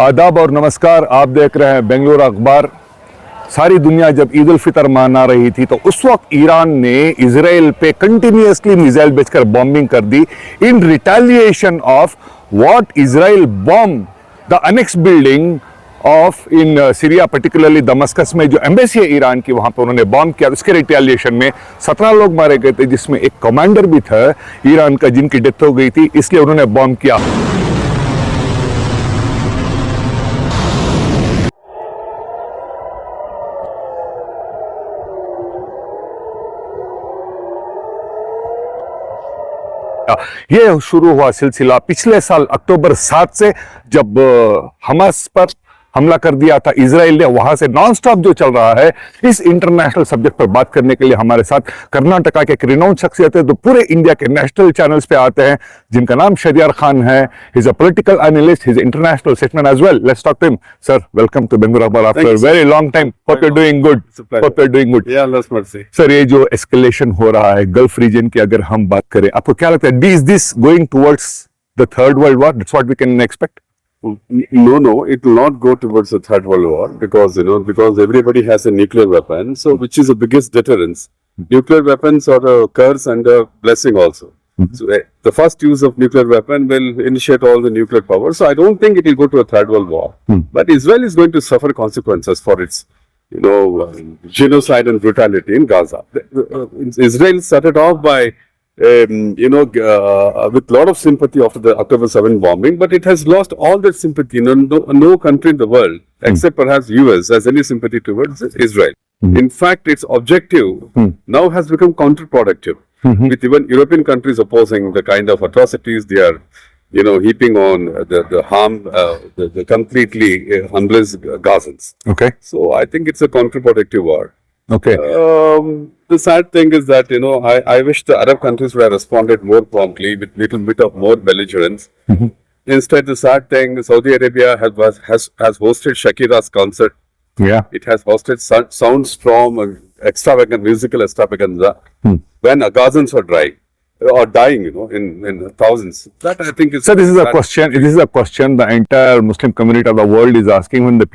आदाब और नमस्कार। आप देख रहे हैं बेंगलुरु अखबार। सारी दुनिया जब ईद उल फितर मना रही थी तो उस वक्त ईरान ने इजराइल पे कंटिन्यूअसली मिसाइल भेजकर बॉम्बिंग कर दी in retaliation of what Israel bomb the annex building of in Syria, particularly Damascus में जो एम्बेसी है ईरान की, वहां पे उन्होंने बॉम्ब किया। उसके रिटेलिएशन में 17 लोग मारे गए थे, जिसमें एक कमांडर भी था ईरान का जिनकी डेथ हो गई थी, इसलिए उन्होंने बॉम्ब किया। ये शुरू हुआ सिलसिला पिछले साल अक्टूबर 7 से, जब हमास पर हमला कर दिया था इजराइल ने। वहां से नॉन स्टॉप जो चल रहा है, इस इंटरनेशनल सब्जेक्ट पर बात करने के लिए हमारे साथ कर्नाटका के एक रिनाउंड शख्सियत है, तो पूरे इंडिया के नेशनल चैनल्स पे आते हैं, जिनका नाम शरियार खान है। He is a political analyst, he is international statesman as well. Let's talk to him. Sir, welcome to Bengaluru Akhbar after very long time. Hope you are doing good. Hope you are doing good. या Allah mercy. Sir, ये जो escalation हो रहा है gulf reason की, अगर हम बात करें, आपको क्या लगता है, is this going towards the third world war? That's what we can expect? No, it will not go towards the third world war because everybody has a nuclear weapon, so which is the biggest deterrence. Nuclear weapons are a curse and a blessing also. So the first use of nuclear weapon will initiate all the nuclear power. So I don't think it will go to a third world war. But Israel is going to suffer consequences for its, genocide and brutality in Gaza. Israel started off by with a lot of sympathy after the October 7 bombing, but it has lost all that sympathy. No country in the world, except perhaps US, has any sympathy towards Israel. In fact, its objective now has become counterproductive, with even European countries opposing the kind of atrocities they are, heaping on the harm, the completely harmless Gazans. Okay. So I think it's a counterproductive war. Okay. The sad thing is that, I wish the Arab countries would have responded more promptly with little bit of more belligerence. Instead, the sad thing, Saudi Arabia has hosted Shakira's concert. Yeah. It has hosted sounds from extravagant musical extravaganza when Gazans are dying, in thousands. That I think is. So this is a question. This is a question the entire Muslim community of the world is asking. When the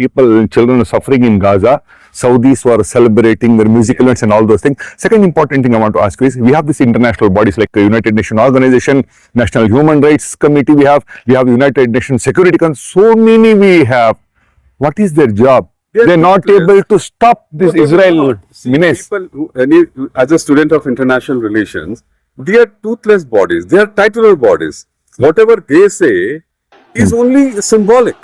children are suffering in Gaza, Saudis were celebrating their musical events and all those things. Second important thing I want to ask you is, we have this international bodies like the United Nations Organization, National Human Rights Committee. We have United Nations Security Council. So many we have. What is their job? They're not able to stop this Israel menace. People, as a student of international relations, they are toothless bodies. They are titular bodies. Whatever they say is only symbolic.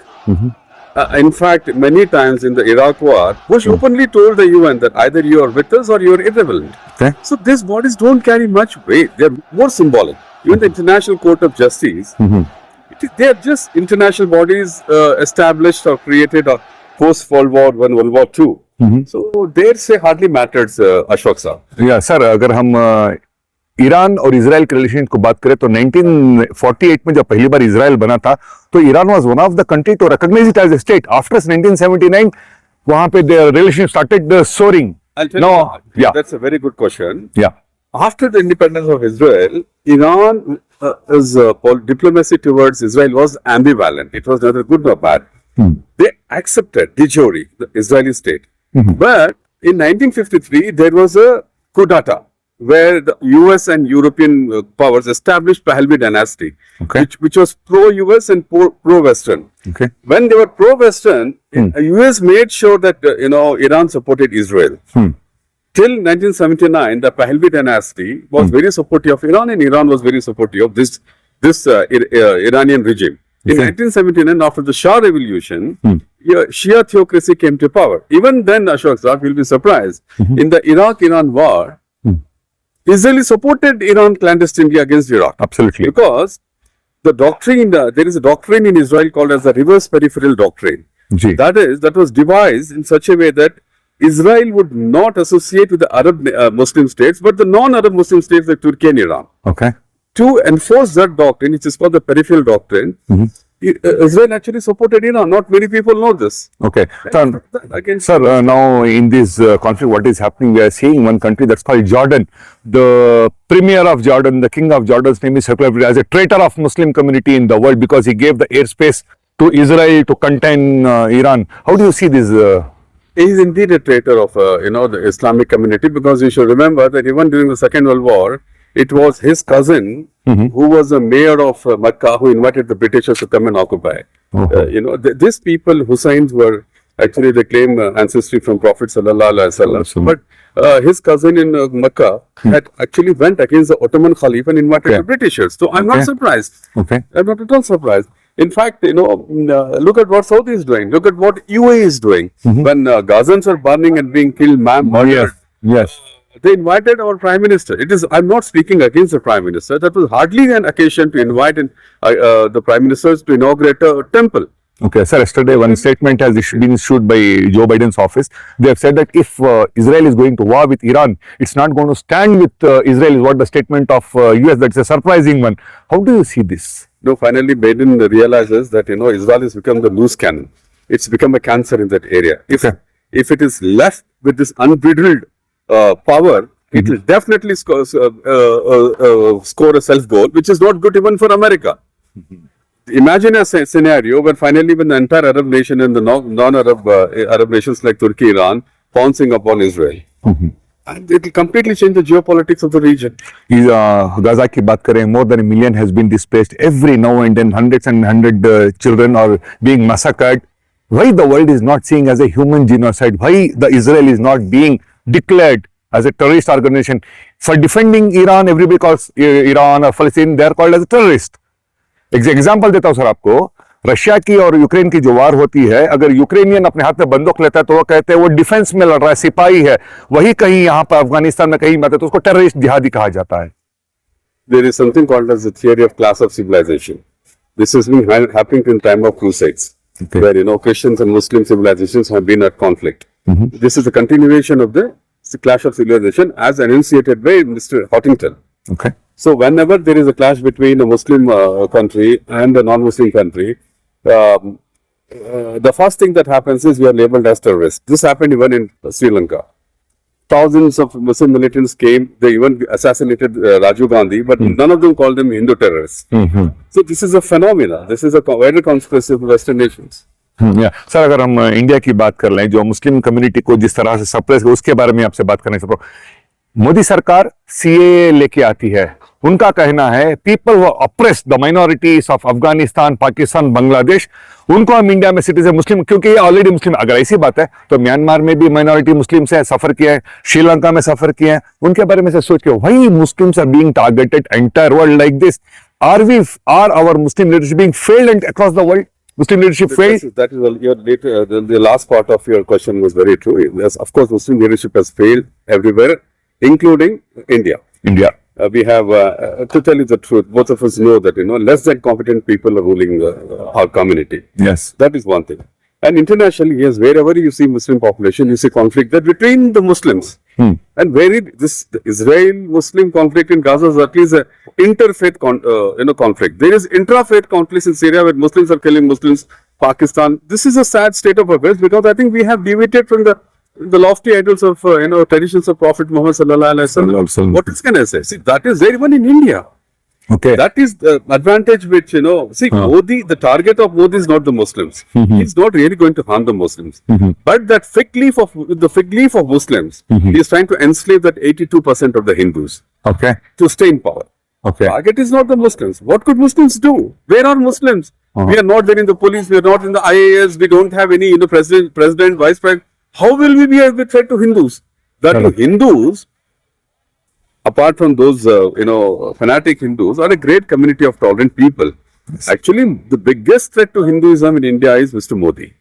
In fact, many times in the Iraq war, Bush openly told the UN that either you are with us or you are irrelevant. Okay. So these bodies don't carry much weight. They are more symbolic. Even the International Court of Justice, they are just international bodies established or created or post World War I, World War II. So their say hardly matters, Ashok sir. Yeah, sir. अगर हम Iran और Israel के relation को बात करें तो 1948 में जब पहली बार इजराइल बना था, तो Iran was one of the country to recognise it as a state. After 1979 वहां पे the relation started souring. That's a very good question. Yeah. After the independence of Israel, Iran's diplomacy towards Israel was ambivalent. It was neither good nor bad. They accepted de jure the Israeli state. But in 1953, there was a coup d'etat, where the US and European powers established Pahlavi dynasty, which was pro-US and pro-Western. Okay. When they were pro-Western, US made sure that Iran supported Israel. Till 1979, the Pahlavi dynasty was very supportive of Iran, and Iran was very supportive of this Iranian regime. In 1979, after the Shah revolution, Shia theocracy came to power. Even then, Ashok sir, will be surprised, in the Iraq-Iran war, Israel supported Iran clandestinely against Iraq. Absolutely. Because the doctrine, there is a doctrine in Israel called as the reverse peripheral doctrine. That was devised in such a way that Israel would not associate with the Arab Muslim states, but the non-Arab Muslim states like Turkey and Iran. Okay. To enforce that doctrine, which is called the peripheral doctrine, Israel actually supported Iran. Not many people know this. Okay. Sir, now in this conflict, what is happening? We are seeing one country that's called Jordan. The premier of Jordan, the king of Jordan's name is circulated as a traitor of Muslim community in the world because he gave the airspace to Israel to contain Iran. How do you see this? He is indeed a traitor of, the Islamic community, because you should remember that even during the Second World War, it was his cousin who was the mayor of Mecca who invited the Britishers to come and occupy. These people, Husseins, were actually, they claim ancestry from Prophet Sallallahu Alaihi Wasallam. But his cousin in Mecca had actually went against the Ottoman Caliph and invited the Britishers. So I'm not surprised. I'm not at all surprised. In fact, look at what Saudi is doing. Look at what UAE is doing. When Gazans are burning and being killed, murdered. Yes. They invited our Prime Minister. I'm not speaking against the Prime Minister. That was hardly an occasion to invite the Prime Ministers to inaugurate a temple. Okay, sir, yesterday one statement has been issued by Joe Biden's office. They have said that if Israel is going to war with Iran, it's not going to stand with Israel, is what the statement of US, that's a surprising one. How do you see this? No, finally Biden realizes that, Israel has become the loose cannon. It's become a cancer in that area. If it is left with this unbridled power, it will definitely score a self-goal, which is not good even for America. Imagine a scenario where finally when the entire Arab nation and the non-Arab Arab nations like Turkey, Iran, pouncing upon Israel. And it will completely change the geopolitics of the region. Gaza ki baat kare, more than 1 million has been displaced. Every now and then hundreds and hundred children are being massacred. Why the world is not seeing as a human genocide? Why the Israel is not being declared as a terrorist organization? For defending Iran, everybody calls Iran or Palestine, they are called as a terrorist. Example देता हूं sir आपको, Russia की और Ukraine की जो वार होती है, अगर यूक्रेनियन अपने हाथ में बंदूक लेता है तो वो कहते हैं वो डिफेंस में लड़ रहा है, सिपाही है. वही कहीं यहाँ पर अफगानिस्तान में कहीं बात है तो उसको टेररिस्ट जिहादी कहा जाता है. There is something called as the theory of class of civilization. This has been happening in time of crusades, where Christians and Muslim civilizations have been at conflict. This is a continuation of the clash of civilization as enunciated by Mr. Hottington. So whenever there is a clash between a Muslim country and a non-Muslim country, the first thing that happens is we are labeled as terrorists. This happened even in Sri Lanka. Thousands of Muslim militants came, they even assassinated Rajiv Gandhi, but none of them called them Hindu terrorists. So this is a phenomena. This is a wider conspiracy of Western nations. Sir, अगर हम India की बात कर लें, जो Muslim community को जिस तरह से सप्रेस, उसके बारे में आपसे बात करने से मोदी सरकार सीए लेके आती है. उनका कहना है people who oppress the minorities of Afghanistan, Pakistan, Bangladesh, उनको हम इंडिया में सिटीजन मुस्लिम, क्योंकि ये ऑलरेडी मुस्लिम. अगर ऐसी बात है तो म्यांमार में भी माइनॉरिटी मुस्लिम से सफर किया है, श्रीलंका में सफर किया है. उनके बारे में से सोच के वही Muslims are being targeted entire world like this. Are our Muslim leadership being failed and across the world? Muslim leadership failed? That is the last part of your question was very true. Yes, of course, Muslim leadership has failed everywhere, including India. We have, to tell you the truth, both of us know that, less than competent people are ruling our community. Yes. That is one thing. And internationally, yes, wherever you see Muslim population, you see conflict that between the Muslims. And the Israel-Muslim conflict in Gaza is at least an interfaith conflict. There is intra-faith conflicts in Syria where Muslims are killing Muslims, Pakistan. This is a sad state of affairs because I think we have deviated from the lofty ideals of, traditions of Prophet Muhammad Sallallahu Alaihi Wasallam. What else can I say? See, that is there even in India. That is the advantage which, Modi, the target of Modi is not the Muslims. He's not really going to harm the Muslims. But that fig leaf of Muslims, he is trying to enslave that 82% of the Hindus to stay in power. Target is not the Muslims. What could Muslims do? Where are Muslims? We are not there in the police, we are not in the IAS, we don't have any, president, vice president. How will we be a threat to Hindus? That Hindus, apart from those, fanatic Hindus, are a great community of tolerant people. Actually, the biggest threat to Hinduism in India is Mr. Modi.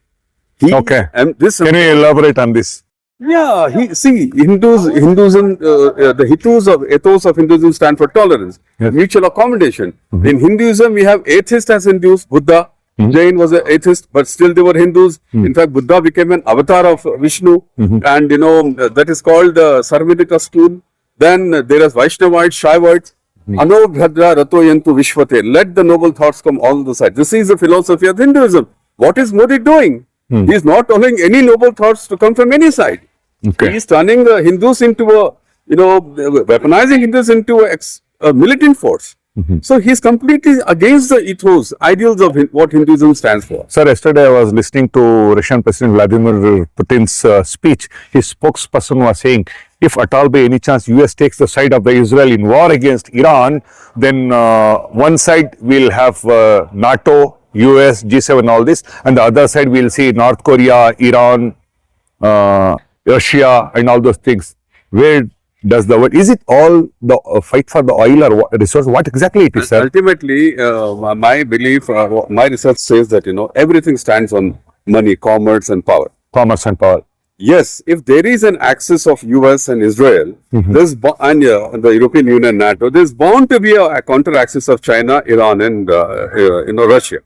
Can you elaborate on this? Yeah, Hinduism, the ethos of Hinduism stand for tolerance, mutual accommodation. In Hinduism, we have atheists as Hindus. Buddha, Jain was an atheist, but still they were Hindus. In fact, Buddha became an avatar of Vishnu, and that is called the Sarvadika school. Then there is Vaishnavites, Shaivites. Anobhadra Ratoyantu Vishvate. Let the noble thoughts come on the side. This is the philosophy of Hinduism. What is Modi doing? He is not allowing any noble thoughts to come from any side. He is turning Hindus into weaponizing Hindus into a militant force. Mm-hmm. So he's completely against the ethos, ideals of what Hinduism stands for. Sir, yesterday I was listening to Russian President Vladimir Putin's speech. His spokesperson was saying, if at all by any chance US takes the side of the Israel in war against Iran, then one side will have NATO, US, G7, all this, and the other side we'll see North Korea, Iran, Russia, and all those things. Where does the word, is it all the fight for the oil or resource? What exactly it is, sir? Ultimately, my belief, my research says that, everything stands on money, commerce and power. Commerce and power. Yes, if there is an axis of US and Israel, there's and the European Union, NATO, there's bound to be a counter axis of China, Iran and Russia.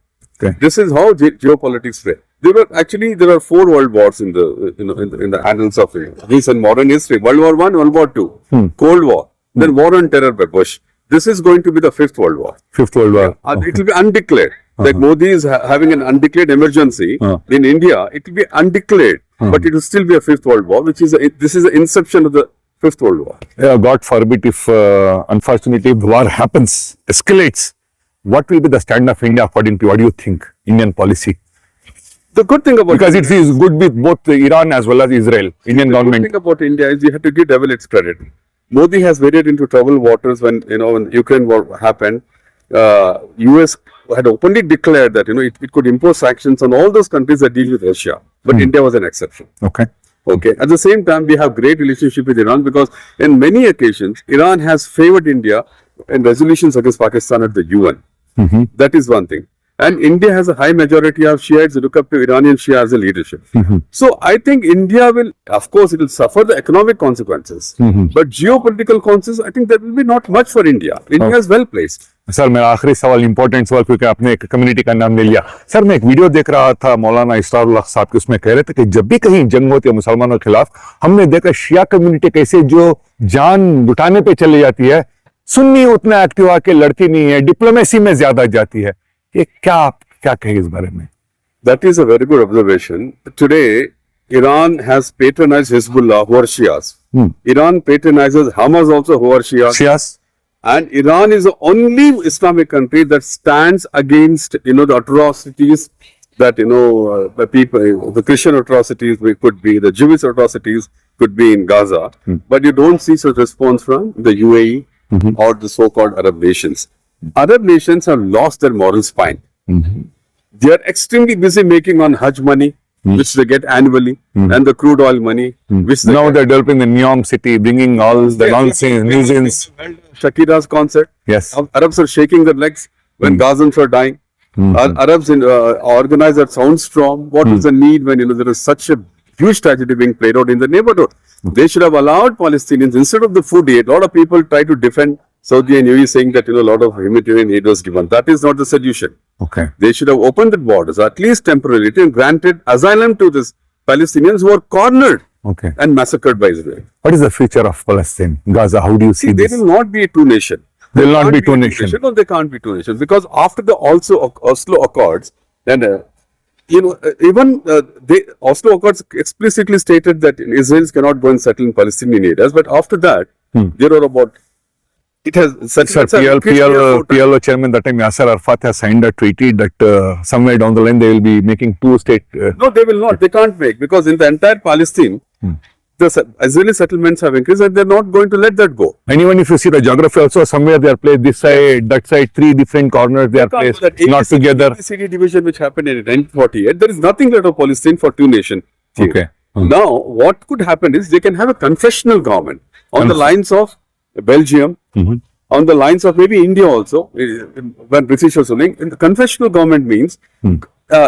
Okay. This is how geopolitics play. There are 4 world wars in the annals of recent modern history. World War I, World War II, Cold War, then War on Terror by Bush. This is going to be the 5th World War. 5th World War. It will be undeclared. Like Modi is having an undeclared emergency in India. It will be undeclared, but it will still be a 5th World War, this is the inception of the 5th World War. Yeah, God forbid if unfortunately if the war happens, escalates, what will be the stand of India according to what do you think, Indian policy? The good thing about Because it is good with both Iran as well as Israel, Indian government. The good thing about India is you have to give devil its credit. Modi has waded into troubled waters when Ukraine war happened. US had openly declared that it could impose sanctions on all those countries that deal with Russia, but India was an exception. Okay. At the same time, we have great relationship with Iran because in many occasions Iran has favored India in resolutions against Pakistan at the UN. That is one thing. And India has a high majority of Shiites who look up to Iranian Shia as a leadership. So I think India will, of course, it will suffer the economic consequences. But geopolitical consequences, I think that will be not much for India. India is well placed. Sir मेरा आखिरी सवाल important सवाल क्योंकि आपने एक community का नाम ले लिया सर मैं एक वीडियो देख रहा था मौलाना इस्रारुल हक साहब की उसमें कह रहे थे कि जब भी कहीं जंग होती है मुसलमानों के खिलाफ हमने देखा शिया कम्युनिटी कैसे जो जान लुटाने पे चली जाती है सुन्नी उतना एक्टिव आके लड़ती नहीं है डिप्लोमेसी में ज्यादा जाती है ये क्या कहें इस बारे में That is a very good observation. Today, Iran has patronized Hezbollah, who are Shias. Iran patronizes Hamas also, who are Shias. Shias. And Iran is the only Islamic country that stands against, the atrocities that, the people, the Christian atrocities could be, the Jewish atrocities could be in Gaza. But you don't see such response from the UAE or the so-called Arab nations. Arab nations have lost their moral spine. They are extremely busy making on Hajj money, which they get annually, and the crude oil money, which they now get. they're developing the Neom city, bringing all the nonsense, nuisance. Shakira's concert. Yes. Arabs are shaking their legs when Gazans are dying. Arabs organize that soundstorm. What is the need when there is such a huge tragedy being played out in the neighborhood? They should have allowed Palestinians, instead of the food aid, a lot of people try to defend Saudi and UAE saying that a lot of humanitarian aid was given. That is not the solution. Okay. They should have opened the borders, at least temporarily, and granted asylum to these Palestinians who are cornered and massacred by Israel. What is the future of Palestine, Gaza? How do you see this? They will not be a two nation. They will not be two nations. No, they can't be two nations because after the Oslo Accords, then the Oslo Accords explicitly stated that Israelis cannot go and settle in Palestinian areas. But after that, there are about Sir, PLO chairman that time Yasser Arafat has signed a treaty that somewhere down the line they will be making two-state. No, they will not. They can't make because in the entire Palestine, the Israeli settlements have increased and they're not going to let that go. And even if you see the geography also, somewhere they are placed this side, that side, 3 different corners they are placed, not together. The city division which happened in 1948, there is nothing left of Palestine for two nation. Okay. Now, what could happen is they can have a confessional government on the lines of Belgium, on the lines of maybe India also, when British was ruling. The confessional government means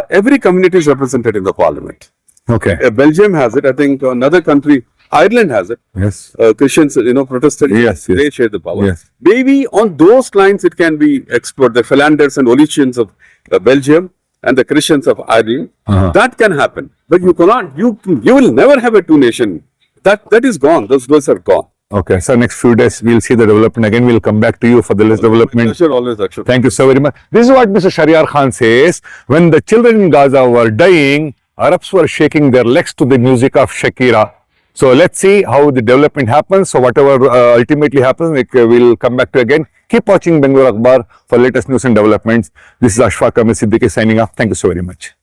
every community is represented in the parliament. Okay. Belgium has it. I think another country, Ireland has it. Yes. Christians, Protestants, they share the power. Yes. Maybe on those lines it can be explored. The Philanders and Olympians of Belgium and the Christians of Ireland. That can happen. But you cannot, you will never have a two nation. That is gone. Those are gone. Okay, so next few days we'll see the development again. We'll come back to you for the less development. Pleasure, always, Akshay. Thank you so very much. This is what Mr. Sharyar Khan says. When the children in Gaza were dying, Arabs were shaking their legs to the music of Shakira. So let's see how the development happens. So whatever ultimately happens, we'll come back to again. Keep watching Bangalore Akhbar for latest news and developments. This is Ashfaq Ahmed Siddiqui signing off. Thank you so very much.